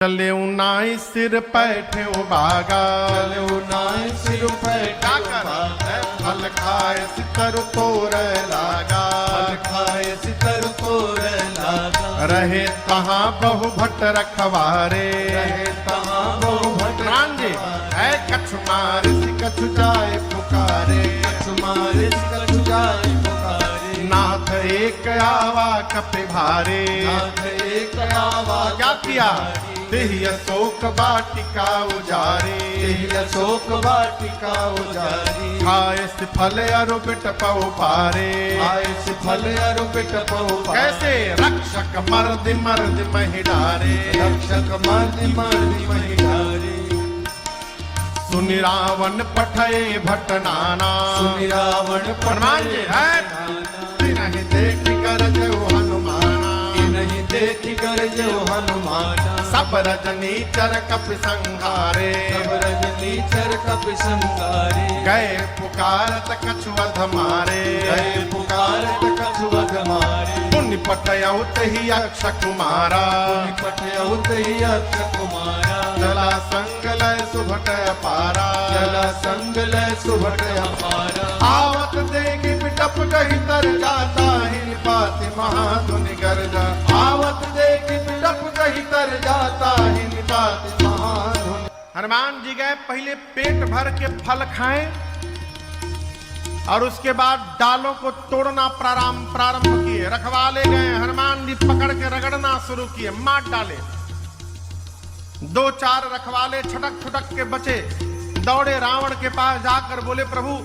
चले नाई सिर पैठे बागा, चले नाई सिर पैठे फल खाए सितर तोर लागा, फल खाए सितर तोर लागा। रहे तहाँ बहु भट्ट रखवारे, रहे तहाँ बहु भट्ट रांझे है कछु मार कछु जाए पुकारे, कछु मार कछु जाए पुकारे। नाथ एक आवा कपि भारे, नाथ एक आवा क्या किया देहि अशोक वाटिका उजारे, देहि अशोक वाटिका उजारी। खाए से फल अरु बिट पौ पारे, खाए से फल अरु बिट पौ पारे। कैसे रक्षक मर्द मर्द महि डारे, रक्षक मर्द मर्द महि डारे। सुनि रावण पठये भट्ट नाना, सुनि रावण पठये नहीं देखि गरजउ हनुमाना, नहीं देखि गरजउ हनुमाना। सब रजनी चर कपि संहारे, सब रजनी चर कपि संहारे। गए पुकारत कछु वध मारे, गए पुकारत कछु वध मारे। पुण्य पटयउ तहि यक्ष कुमारा, पुण्य पटयउ तहि यक्ष कुमारा। चला संग लय सुभट अपारा, चला संग लय सुभट अपारा। आवत देखि बिटप कहि तर जाता, हिल पाति महाधुनि गर्जा। आवत देखि बिटप कहि तर जाता, हिल पाति महाधुनि। हनुमान जी गए पहले पेट भर के फल खाएं और उसके बाद डालों को तोड़ना प्रारंभ किए। रखवाले गए, हनुमान जी पकड़ के रगड़ना शुरू किए, मार डाले। दो चार रखवाले छटक छुटक के बचे, दौड़े रावण के पास जाकर बोले प्रभु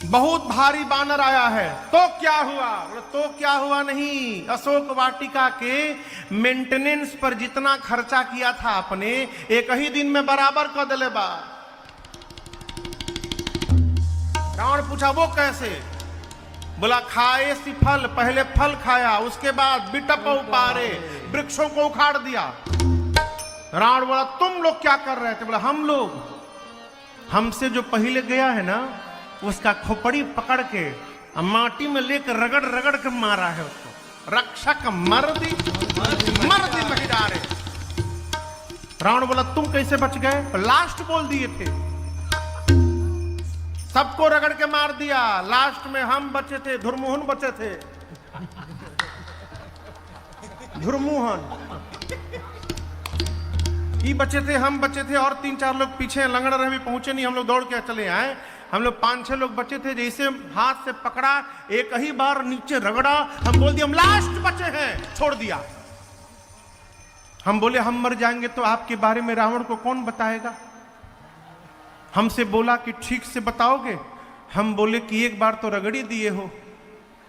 बहुत भारी बानर आया है। तो क्या हुआ? बोले तो क्या हुआ नहीं, अशोक वाटिका के मेंटेनेंस पर जितना खर्चा किया था आपने, एक ही दिन में बराबर कर दिले बा। रावण पूछा वो कैसे? बोला खाए सी फल, पहले फल खाया, उसके बाद बिटप उपारे, वृक्षों को उखाड़ दिया। रावण बोला तुम लोग क्या कर रहे थे? बोला हम लोग, हमसे जो पहले गया है ना, उसका खोपड़ी पकड़ के माटी में लेकर रगड़ रगड़ के मारा है उसको। रक्षक मर्दी मर्दी नहीं डारे। रावण बोला तुम कैसे बच गए? लास्ट बोल दिए थे, सबको रगड़ के मार दिया, लास्ट में हम बचे थे, धुरमुहन बचे थे। धुरमुहन ही बचे थे, हम बचे थे, और 3-4 लोग पीछे लंगड़ रहे, भी पहुंचे नहीं। हम लोग दौड़ के चले आए, हम लोग 5-6 लोग बचे थे। जैसे हाथ से पकड़ा, एक ही बार नीचे रगड़ा, हम बोल दिए हम लास्ट बचे हैं, छोड़ दिया। हम बोले हम मर जाएंगे तो आपके बारे में रावण को कौन बताएगा? हमसे बोला कि ठीक से बताओगे। हम बोले कि एक बार तो रगड़ी दिए हो,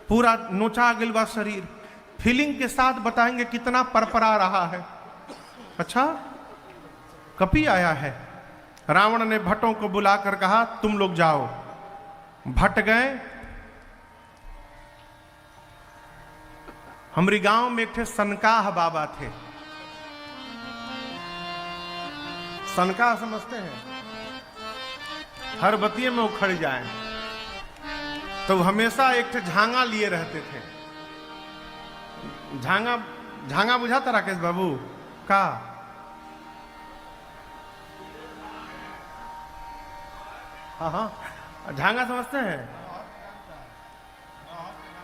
पूरा नोचा गिलवा शरीर, फीलिंग के साथ बताएंगे कितना परपरा रहा है। अच्छा कपि आया है। रावण ने भट्टों को बुलाकर कहा तुम लोग जाओ। भट्ट गए। हमारी गांव में एक थे सनकाह बाबा थे। सनकाह समझते हैं? हर बतिये में उखड़ जाए तो हमेशा एक थे झांगा लिए रहते थे। झांगा झांगा बुझाता राकेश बाबू का? हाँ हाँ झांगा समझते हैं?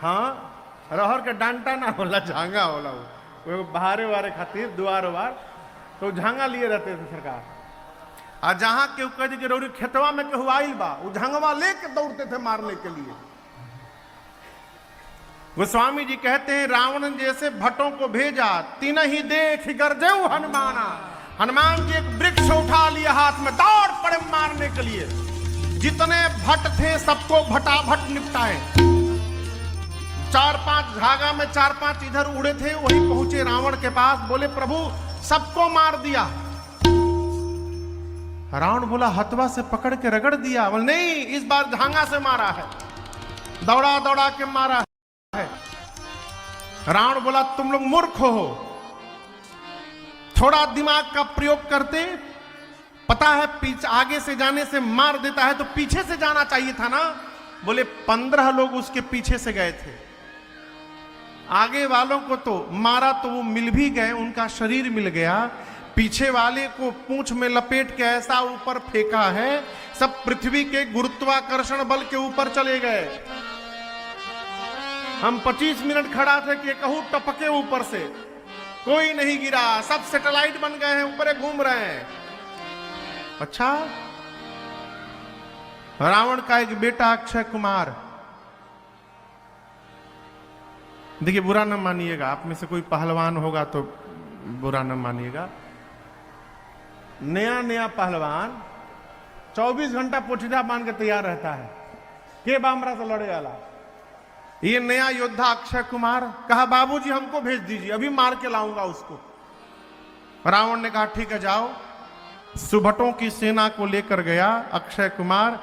हाँ रहर के डांटा ना होला, झांगा होला वो बहारे वारे खातिर दुआर वार, तो झांगा लिए रहते थे सरकार। और जहां केहू कह के रौरी खेतवा में केहू आइल बा, वो झांगवा लेके दौड़ते थे मारने के लिए। गोस्वामी जी कहते हैं रावण जैसे भट्टों को भेजा, तीन ही देख गरजऊ हनुमाना। हनुमान जी एक वृक्ष उठा लिया हाथ में, दौड़ पड़े मारने के लिए। जितने भट्ट थे सबको भटाभट निपटाए। 4-5 झागा में 4-5 इधर उड़े थे, वही पहुंचे रावण के पास, बोले प्रभु सबको मार दिया। रावण बोला हथवा से पकड़ के रगड़ दिया। बोले नहीं, इस बार झांगा से मारा है, दौड़ा दौड़ा के मारा है। रावण बोला तुम लोग मूर्ख हो, थोड़ा दिमाग का प्रयोग करते, पता है पीछे आगे से जाने से मार देता है, तो पीछे से जाना चाहिए था ना। बोले 15 लोग उसके पीछे से गए थे, आगे वालों को तो मारा तो वो मिल भी गए, उनका शरीर मिल गया, पीछे वाले को पूंछ में लपेट के ऐसा ऊपर फेंका है, सब पृथ्वी के गुरुत्वाकर्षण बल के ऊपर चले गए। हम 25 मिनट खड़ा थे कि कहूं टपके ऊपर से, कोई नहीं गिरा, सब सैटेलाइट बन गए हैं, ऊपर घूम रहे हैं। अच्छा, रावण का एक बेटा अक्षय कुमार, देखिए बुरा न मानिएगा, आप में से कोई पहलवान होगा तो बुरा न मानिएगा। नया नया पहलवान 24 घंटा पोठीदा बांध के तैयार रहता है के बामरा से लड़े वाला। ये नया योद्धा अक्षय कुमार कहा बाबूजी हमको भेज दीजिए, अभी मार के लाऊंगा उसको। रावण ने कहा ठीक है जाओ। सुभटों की सेना को लेकर गया अक्षय कुमार।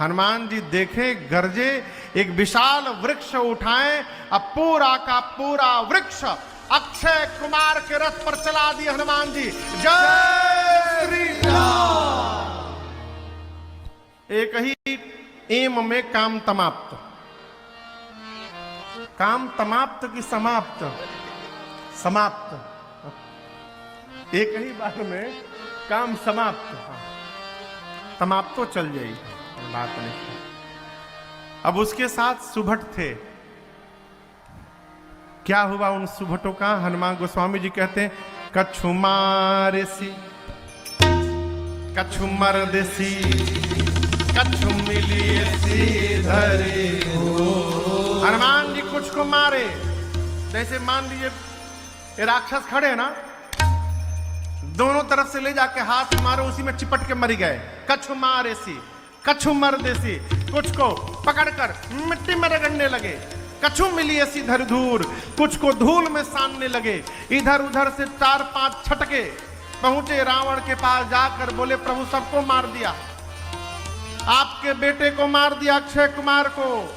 हनुमान जी देखे, गरजे, एक विशाल वृक्ष उठाए, अब पूरा का पूरा वृक्ष अक्षय कुमार के रथ पर चला दिए हनुमान जी। जय श्री राम। एक ही एम में काम समाप्त, काम समाप्त की समाप्त, समाप्त, एक ही बार में काम समाप्त। समाप्त तो चल जाएगी, बात नहीं। अब उसके साथ सुभट थे। क्या हुआ उन सुभटों का? हनुमान गोस्वामी जी कहते हैं कछु मारेसी कछु मरदेसी कछु मिलिएसी धरे हो। हनुमान जी कुछ को मारे, जैसे मान लीजिए ये राक्षस खड़े हैं ना, दोनों तरफ से ले जाके हाथ मारो, उसी में चिपट के मरी गए। कछु मारेसी कछु मरदेसी, कुछ को पकड़कर मिट्टी में रगड़ने लगे। कछु मिली ऐसी धर धूर, कुछ को धूल में सानने लगे। इधर उधर से 4-5 छटके पहुंचे रावण के पास, जाकर बोले प्रभु सबको मार दिया, आपके बेटे को मार दिया अक्षय कुमार को,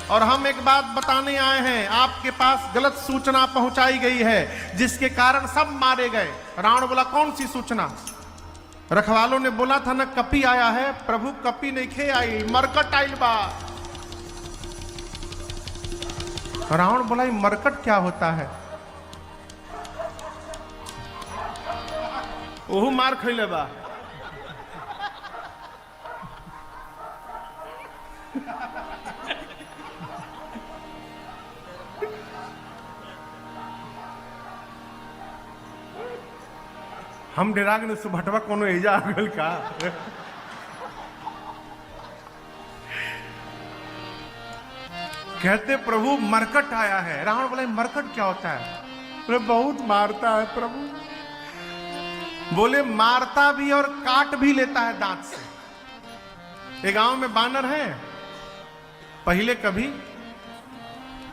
और हम एक बात बताने आए हैं, आपके पास गलत सूचना पहुंचाई गई है जिसके कारण सब मारे गए। रावण बोला कौन सी सूचना? रखवालों ने बोला था ना कपी आया है। प्रभु कपी नहीं खे आई, मरकट आइल बा। रावण बोला ये मरकट क्या होता है? ओहू मार खैले बा। हम डेराग ने सुभटवा कोनो एजा आ गल का। कहते प्रभु मरकट आया है। रावण बोला मरकट क्या होता है? बोले बहुत मारता है प्रभु। बोले मारता भी और काट भी लेता है दांत से। एक गांव में बानर है, पहले कभी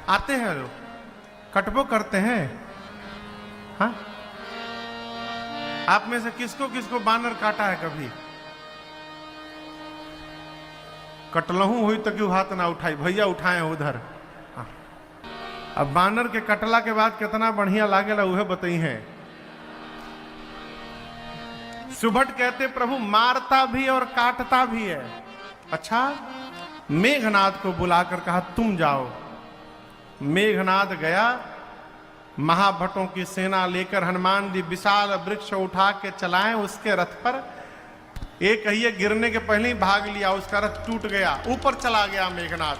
आते हैं लोग, कटबो करते हैं। हाँ, आप में से किसको किसको बानर काटा है कभी? कटलहू हुई तो क्यों हाथ ना उठाई? भैया उठाए उधर। हाँ। अब बानर के कटला के बाद कितना बढ़िया लागेला वह बताई है। सुभट कहते प्रभु मारता भी और काटता भी है। अच्छा, मेघनाद को बुलाकर कहा तुम जाओ। मेघनाद गया, महाभटों की सेना लेकर हनुमान जी विशाल वृक्ष उठा के चलाए उसके रथ पर। एक कहिए गिरने के पहले ही भाग लिया, उसका रथ टूट गया, ऊपर चला गया मेघनाद।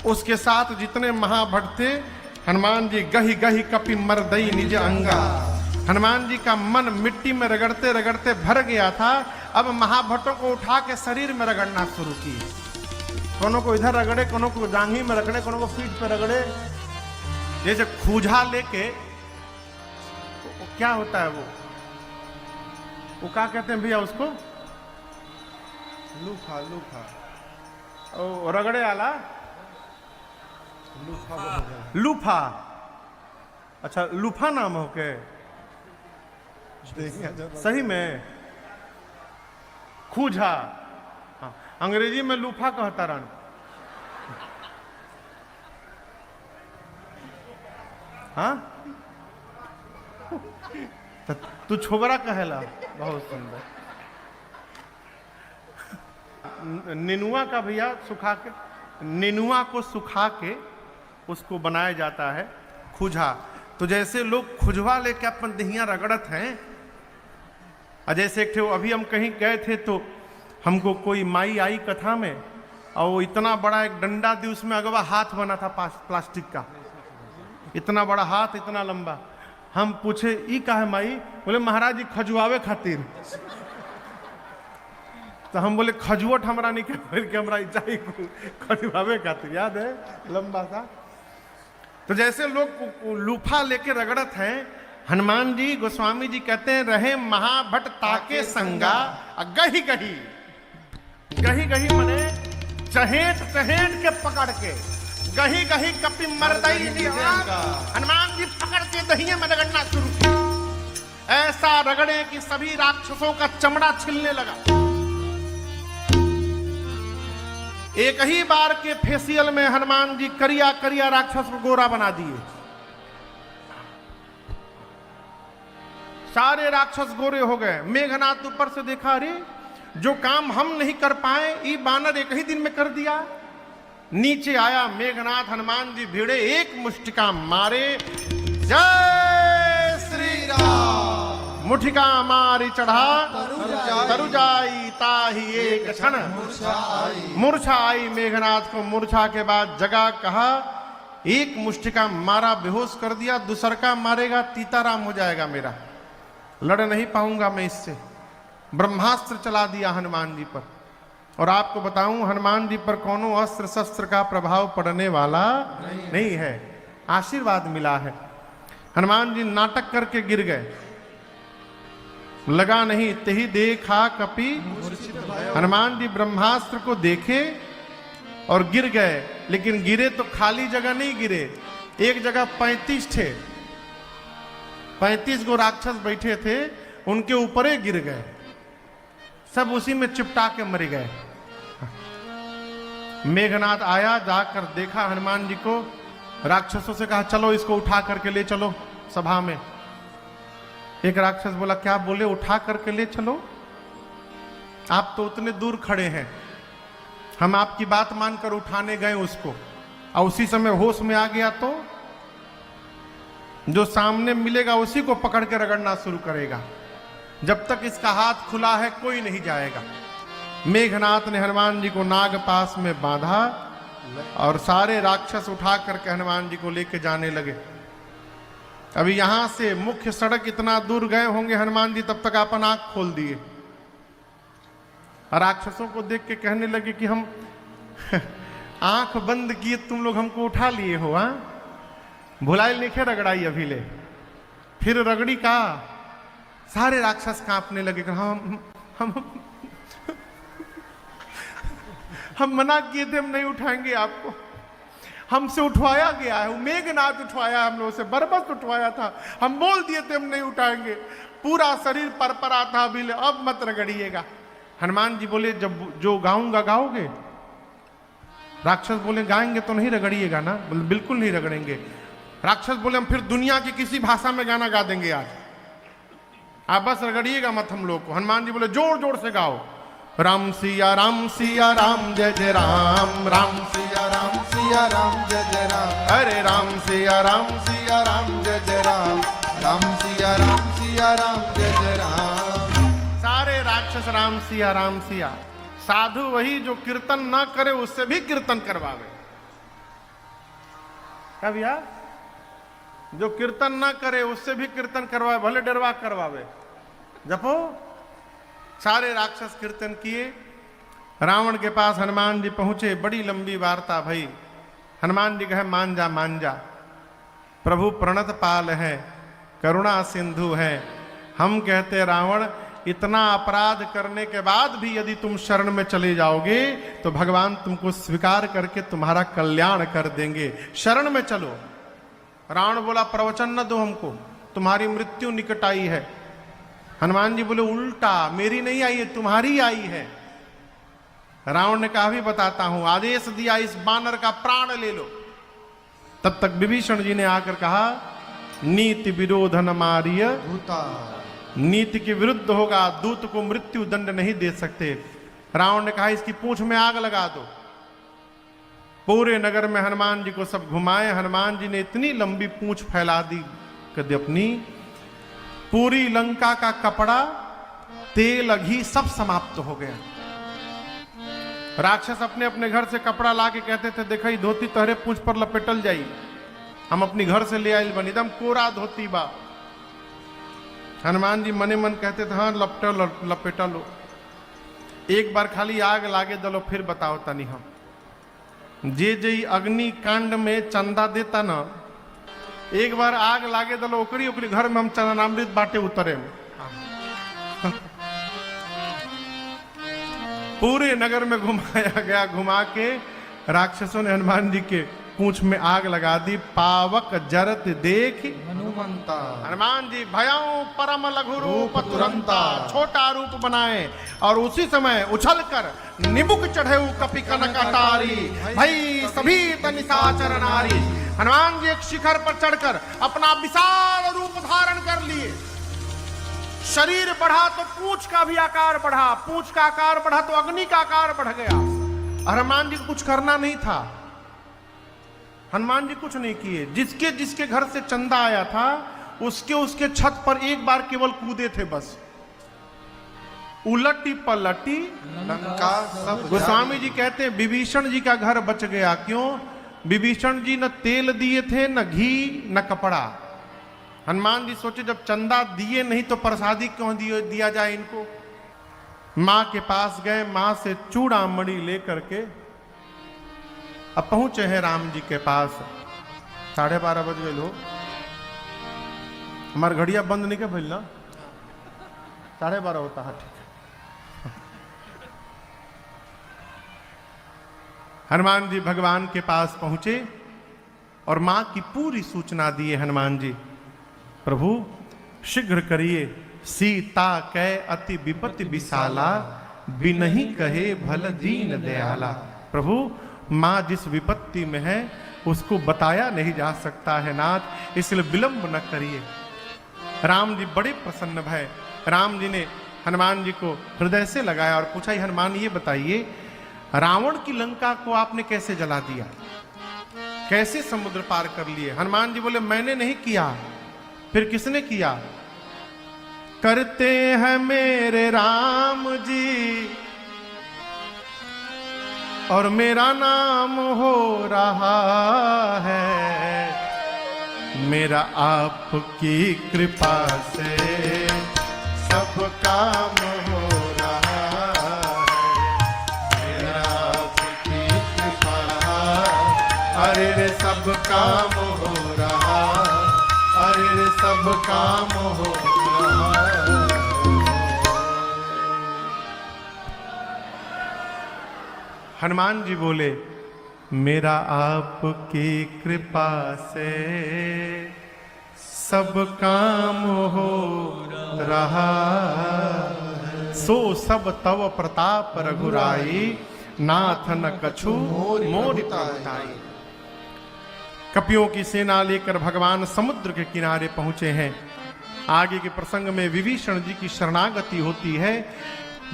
उसके साथ जितने महाभट थे, हनुमान जी गही गही कपि मरदई निज अंगा। हनुमान जी का मन मिट्टी में रगड़ते रगड़ते भर गया था। अब महाभटों को उठा के शरीर में रगड़ना शुरू किए। कोनो को इधर रगड़े, कोनो को जांघी में रगड़े, कोनो को पीठ पे रगड़े। जैसे खूजा लेके, क्या होता है वो क्या कहते हैं भैया उसको? लूफा। लूफा ओ रगड़े आला लूफा। अच्छा लूफा नाम हो के? सही में खूजा। हाँ, अंग्रेजी में लूफा कहता रन। हाँ, तो तू छोबरा कहेला। बहुत सुंदर। नेनुआ का भैया सुखा के, नेनुआ को सुखा के उसको बनाया जाता है खूजा। तो जैसे लोग खुजवा लेके अपन दहिया रगड़त हैं, और जैसे एक थे अभी हम कहीं गए थे तो हमको कोई माई आई कथा में, और वो इतना बड़ा एक डंडा दी, उसमें अगवा हाथ बना था प्लास्टिक का, इतना बड़ा हाथ, इतना लंबा। हम पूछे ई का है माई? बोले महाराज जी खजुआवे खातिर। तो हम बोले खजुवट हमरा नहीं के हमरा चाहिए खजुआवे खातिर, याद है लंबा सा। तो जैसे लोग लूफा लेके रगड़त हैं, हनुमान जी गोस्वामी जी कहते हैं रहे महाभट ताके संगा, गही गही गही गही मने चहेट चहेट के पकड़ के, गही गही कपि मरदई हनुमान जी पकड़ के दहिए में रगड़ना शुरू किया। ऐसा रगड़े कि सभी राक्षसों का चमड़ा छिलने लगा। एक ही बार के फेसियल में हनुमान जी करिया करिया राक्षस को गोरा बना दिए। सारे राक्षस गोरे हो गए। मेघनाथ ऊपर से देखा, अरे जो काम हम नहीं कर पाए ये बानर एक ही दिन में कर दिया। नीचे आया मेघनाथ, हनुमान जी भिड़े, एक मुष्टिका मारे, जय श्री राम। मुठिका मारी चढ़ा तरुजाई ताही एक क्षण मूर्छा आई। मेघनाथ को मूर्छा के बाद जगा, कहा एक मुष्टिका मारा बेहोश कर दिया, दूसर का मारेगा तीताराम हो जाएगा मेरा, लड़ नहीं पाऊंगा मैं इससे। ब्रह्मास्त्र चला दिया हनुमान जी पर। और आपको बताऊं हनुमान जी पर कोनो अस्त्र शस्त्र का प्रभाव पड़ने वाला नहीं है, आशीर्वाद मिला है। हनुमान जी नाटक करके गिर गए, लगा नहीं तेही देखा कपि। हनुमान जी ब्रह्मास्त्र को देखे और गिर गए, लेकिन गिरे तो खाली जगह नहीं गिरे, एक जगह 35 थे, 35 गो राक्षस बैठे थे, उनके ऊपर ही गिर गए, सब उसी में चिपटा के मर गए। मेघनाथ आया, जाकर देखा हनुमान जी को, राक्षसों से कहा चलो इसको उठा करके ले चलो सभा में। एक राक्षस बोला, क्या बोले उठा करके ले चलो? आप तो उतने दूर खड़े हैं, हम आपकी बात मानकर उठाने गए उसको, और उसी समय होश में आ गया तो जो सामने मिलेगा उसी को पकड़ के रगड़ना शुरू करेगा। जब तक इसका हाथ खुला है कोई नहीं जाएगा। मेघनाथ ने हनुमान जी को नाग पास में बांधा और सारे राक्षस उठा करके हनुमान जी को लेके जाने लगे। अभी यहां से मुख्य सड़क इतना दूर गए होंगे हनुमान जी, तब तक अपन आंख खोल दिए और राक्षसों को देख के कहने लगे कि हम आंख बंद किए तुम लोग हमको उठा लिए हो। हाँ, भुलाइल नहीं रगड़ाई अभी ले, फिर रगड़ी का सारे राक्षस कांपने लगे। हम मना किए थे, हम नहीं उठाएंगे आपको, हमसे उठवाया गया है, मेघनाथ उठवाया, हम लोगों से बरबस उठवाया था, हम बोल दिए थे हम नहीं उठाएंगे, पूरा शरीर परपरा था, अभी अब मत रगड़िएगा। हनुमान जी बोले जब जो गाऊंगा गाओगे? राक्षस बोले गाएंगे तो नहीं रगड़िएगा ना? बोले बिल्कुल नहीं रगड़ेंगे। राक्षस बोले हम फिर दुनिया की किसी भाषा में गाना गा देंगे आज, आप बस रगड़िएगा मत हम लोग को। हनुमान जी बोले जोर जोर से गाओ, राम सिया राम जय जय राम, राम सिया राम जय जय राम, अरे राम सिया राम जय जय राम, राम सिया राम जय जय राम। सारे राक्षस राम सिया। साधु वही जो कीर्तन ना करे उससे भी कीर्तन करवावे। क्या भैया? जो कीर्तन ना करे उससे भी कीर्तन करवावे, भले डरवा करवावे। जपो। सारे राक्षस कीर्तन किए। रावण के पास हनुमान जी पहुंचे, बड़ी लंबी वार्ता भई। हनुमान जी कहे मान जा, प्रभु प्रणत पाल है, करुणा सिंधु है। हम कहते रावण इतना अपराध करने के बाद भी यदि तुम शरण में चले जाओगे तो भगवान तुमको स्वीकार करके तुम्हारा कल्याण कर देंगे, शरण में चलो। रावण बोला प्रवचन न दो हमको, तुम्हारी मृत्यु निकट आई है। हनुमान जी बोले उल्टा, मेरी नहीं आई है, तुम्हारी आई है। रावण ने कहा भी बताता हूं, आदेश दिया इस बानर का प्राण ले लो। तब तक विभीषण जी ने आकर कहा नीति विरोध न मारिय भूता, नीति के विरुद्ध होगा, दूत को मृत्यु दंड नहीं दे सकते। रावण ने कहा इसकी पूंछ में आग लगा दो। पूरे नगर में हनुमान जी को सब घुमाए। हनुमान जी ने इतनी लंबी पूंछ फैला दी कि अपनी पूरी लंका का कपड़ा तेल घी सब समाप्त हो गया। राक्षस अपने अपने घर से कपड़ा ला के कहते थे, देखा धोती तहरे पूंछ पर लपेटल जाई, हम अपनी घर से ले आयल बनी, एकदम कोरा धोती बा। हनुमान जी मने मन कहते थे, हाँ लपेटा लो, एक बार खाली आग लागे दलो, फिर बताओ तनी हम जे जे अग्नि कांड में चंदा देता ना, एक बार आग लागे दलो ओकरी ओकरी घर में हम चंदनामृत बाटे उतरे में। पूरे नगर में घुमाया गया, घुमा के राक्षसों ने हनुमान जी के पूंछ में आग लगा दी। पावक जरत देख हनुमंता, हनुमान जी भयाओ परम लघु रूप तुरंता, छोटा रूप बनाए और उसी समय उछल कर निबुक चढ़े कपि कनक अटारी, भई सभी निशाचर नारी। हनुमान जी एक शिखर पर चढ़कर अपना विशाल रूप धारण कर लिए। शरीर बढ़ा तो पूंछ का भी आकार बढ़ा, पूंछ का आकार बढ़ा तो अग्नि का आकार बढ़ गया। हनुमान जी को कुछ करना नहीं था, हनुमान जी कुछ नहीं किए। जिसके जिसके घर से चंदा आया था उसके उसके छत पर एक बार केवल कूदे थे बस। उलटी पलटी लंका सब गोस्वामी जी कहते हैं विभीषण जी का घर बच गया। क्यों? विभीषण जी न तेल दिए थे, न घी, न कपड़ा। हनुमान जी सोचे जब चंदा दिए नहीं तो प्रसादी क्यों दिया जाए इनको। मां के पास गए, मां से चूड़ा मणि लेकर के अब पहुंचे हैं राम जी के पास। 12:30 बज गए लोग, हमारे घड़िया बंद नहीं क्या भैल ना, 12:30 होता है, ठीक है। हनुमान जी भगवान के पास पहुंचे और मां की पूरी सूचना दिए। हनुमान जी, प्रभु शीघ्र करिए, सीता कै अति विपत्ति विशाला, बिनहि कहे भल दीन दयाला। प्रभु मां जिस विपत्ति में है उसको बताया नहीं जा सकता है नाथ, इसलिए विलंब न करिए। राम जी बड़े प्रसन्न भय। राम जी ने हनुमान जी को हृदय से लगाया और पूछा, हनुमान ये बताइए रावण की लंका को आपने कैसे जला दिया, कैसे समुद्र पार कर लिए? हनुमान जी बोले, मैंने नहीं किया, फिर किसने किया? करते हैं मेरे राम जी और मेरा नाम हो रहा है, मेरा आपकी कृपा से सब काम हो रहा है, मेरा आपकी कृपा, अरे रे सब काम हो रहा, अरे रे सब काम हो रहा। हनुमान जी बोले, मेरा आपकी कृपा से सब काम हो रहा, सो सब तव प्रताप रघुराई, नाथ न कछु मोर ताई। कपियों की सेना लेकर भगवान समुद्र के किनारे पहुंचे हैं। आगे के प्रसंग में विभीषण जी की शरणागति होती है।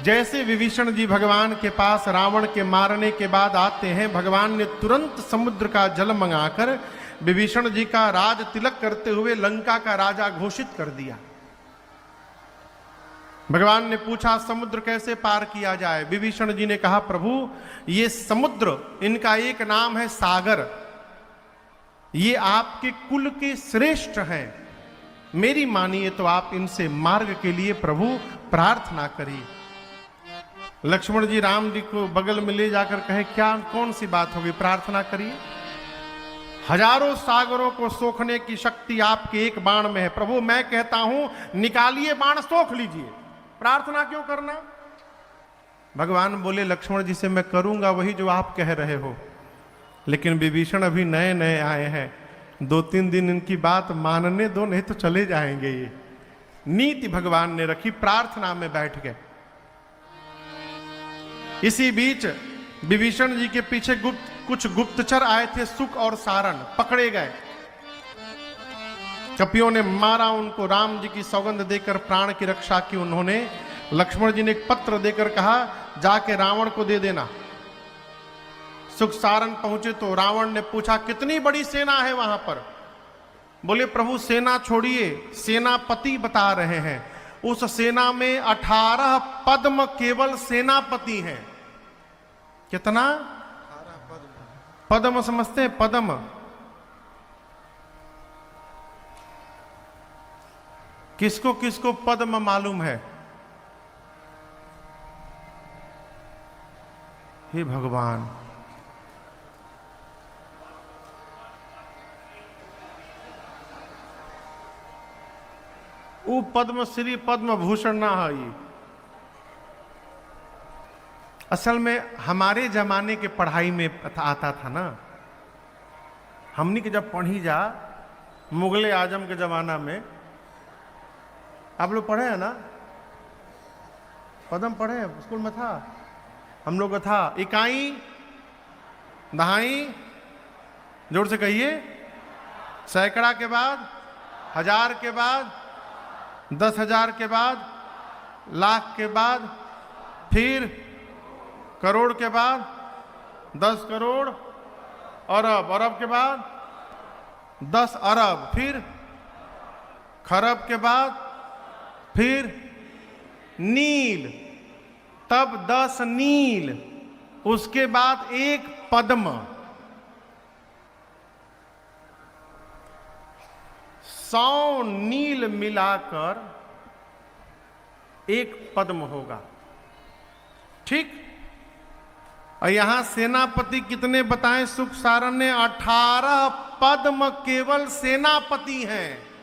जैसे विभीषण जी भगवान के पास रावण के मारने के बाद आते हैं, भगवान ने तुरंत समुद्र का जल मंगाकर विभीषण जी का राज तिलक करते हुए लंका का राजा घोषित कर दिया। भगवान ने पूछा समुद्र कैसे पार किया जाए? विभीषण जी ने कहा, प्रभु ये समुद्र, इनका एक नाम है सागर, ये आपके कुल के श्रेष्ठ हैं, मेरी मानिए तो आप इनसे मार्ग के लिए प्रभु प्रार्थना करिए। लक्ष्मण जी राम जी को बगल में ले जाकर कहे, क्या कौन सी बात होगी, प्रार्थना करिए। हजारों सागरों को सोखने की शक्ति आपके एक बाण में है, प्रभु मैं कहता हूं निकालिए बाण, सोख लीजिए, प्रार्थना क्यों करना? भगवान बोले, लक्ष्मण जी से मैं करूंगा वही जो आप कह रहे हो, लेकिन विभीषण अभी नए नए आए हैं, 2-3 दिन इनकी बात मानने दो, नहीं तो चले जाएंगे। ये नीति भगवान ने रखी, प्रार्थना में बैठ गए। इसी बीच विभीषण जी के पीछे कुछ गुप्तचर आए थे, सुक और सारण, पकड़े गए। कपियों ने मारा उनको, राम जी की सौगंध देकर प्राण की रक्षा की उन्होंने। लक्ष्मण जी ने एक पत्र देकर कहा, जाके रावण को दे देना। सुख सारण पहुंचे तो रावण ने पूछा, कितनी बड़ी सेना है वहां पर? बोले, प्रभु सेना छोड़िए, सेनापति बता रहे हैं, उस सेना में 18 पद्म केवल सेनापति हैं। कितना? पद्म समझते हैं? पद्म किसको किसको पद्म मालूम है? हे भगवान, वो पद्मश्री पद्म भूषण ना है ये। असल में हमारे जमाने के पढ़ाई में आता था ना, हमनी के जब पढ़ी जा मुगले आजम के जमाना में, आप लोग पढ़े हैं ना? पद्म पढ़े हैं? स्कूल में था, हम लोग का था। इकाई, दहाई, जोर से कहिए। सैकड़ा के बाद, 1000 के बाद, 10,000 के बाद, लाख के बाद, फिर करोड़ के बाद, 10 करोड़, अरब, अरब के बाद 10 अरब, फिर खरब के बाद, फिर नील, तब 10 नील, उसके बाद 1 पद्म। 100 नील मिलाकर 1 पद्म होगा। ठीक? और यहां सेनापति कितने बताएं? सुख सारण ने 18 पद्म केवल सेनापति हैं।